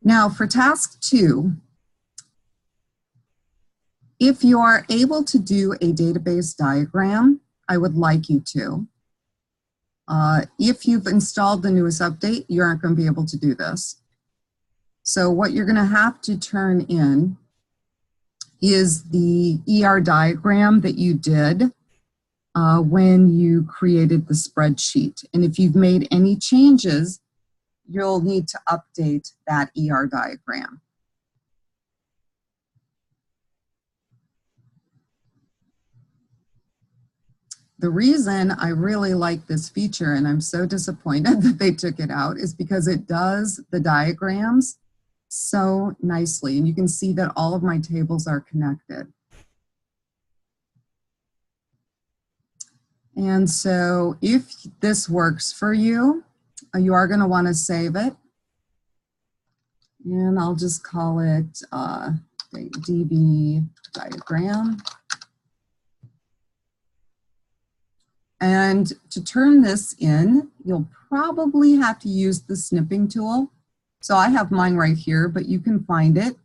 Now for task 2, if you are able to do a database diagram, I would like you to. If you've installed the newest update, you aren't going to be able to do this. So what you're going to have to turn in is the ER diagram that you did when you created the spreadsheet. And if you've made any changes, you'll need to update that ER diagram. The reason I really like this feature, and I'm so disappointed that they took it out, is because it does the diagrams so nicely. And you can see that all of my tables are connected. And so if this works for you, you are going to want to save it. And I'll just call it DB diagram. And to turn this in, you'll probably have to use the snipping tool. So I have mine right here, but you can find it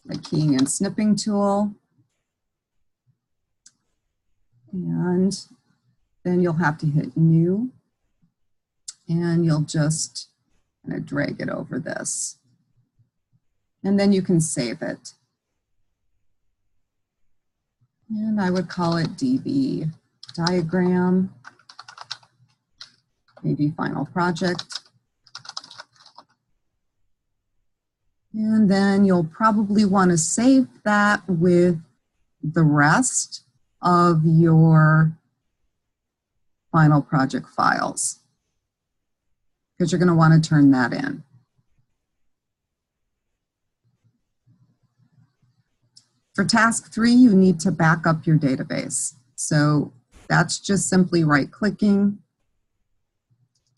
by keying in snipping tool. And then you'll have to hit new. And you'll just kind of drag it over this. And then you can save it. And I would call it DB diagram, maybe final project. And then you'll probably want to save that with the rest of your final project files, because you're going to want to turn that in. For task 3, you need to back up your database. So that's just simply right-clicking,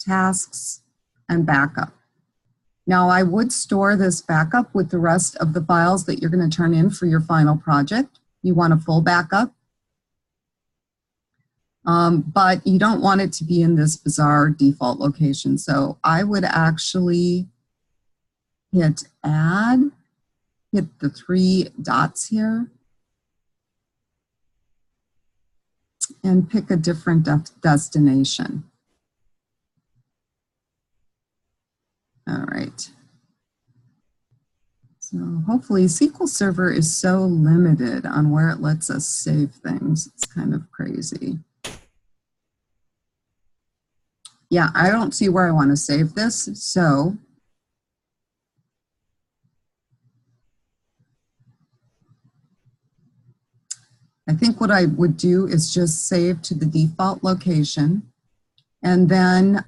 tasks, and backup. Now I would store this backup with the rest of the files that you're going to turn in for your final project. You want a full backup. But you don't want it to be in this bizarre default location. So I would actually hit add, hit the 3 dots here, and pick a different destination. All right. So hopefully SQL Server is so limited on where it lets us save things. It's kind of crazy. Yeah, I don't see where I want to save this, so I think what I would do is just save to the default location and then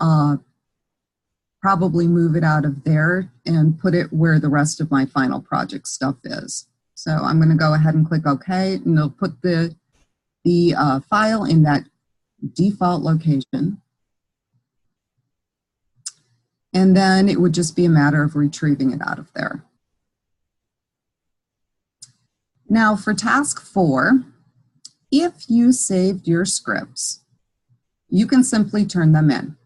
probably move it out of there and put it where the rest of my final project stuff is. So I'm going to go ahead and click OK, and it'll put the file in that default location. And then it would just be a matter of retrieving it out of there. Now for task 4, if you saved your scripts, you can simply turn them in,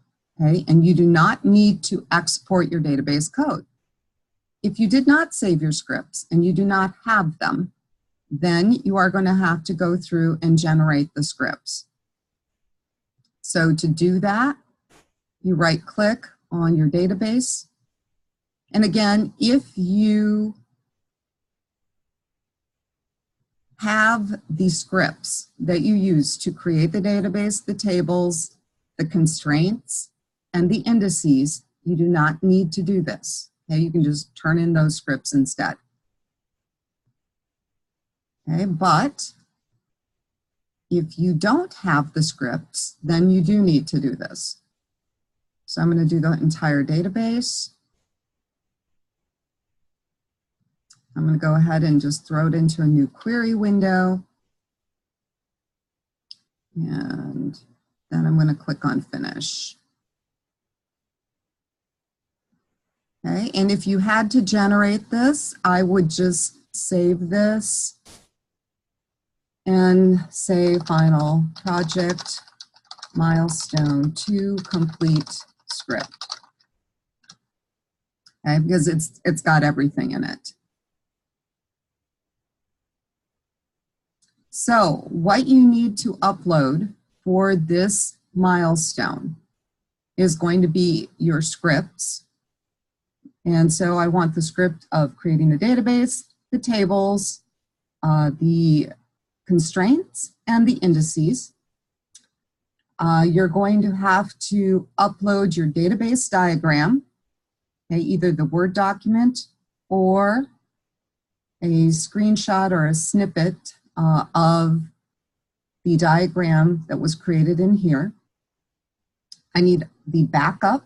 okay? And you do not need to export your database code. If you did not save your scripts and you do not have them, then you are going to have to go through and generate the scripts. So to do that, you right-click on your database. And again, if you have the scripts that you use to create the database, the tables, the constraints, and the indices, you do not need to do this. Okay, you can just turn in those scripts instead. Okay, but if you don't have the scripts, then you do need to do this. So I'm going to do the entire database. I'm going to go ahead and just throw it into a new query window. And then I'm going to click on Finish. Okay, and if you had to generate this, I would just save this and say Final Project Milestone 2 Complete Script. okay, because it's got everything in it. So what you need to upload for this milestone is going to be your scripts. And so I want the script of creating the database, the tables, the constraints, and the indices. You're going to have to upload your database diagram, okay, either the Word document or a screenshot or a snippet of the diagram that was created in here. I need the backup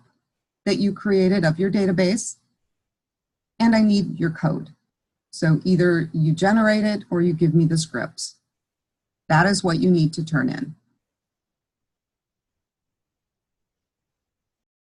that you created of your database, and I need your code. So either you generate it or you give me the scripts. That is what you need to turn in.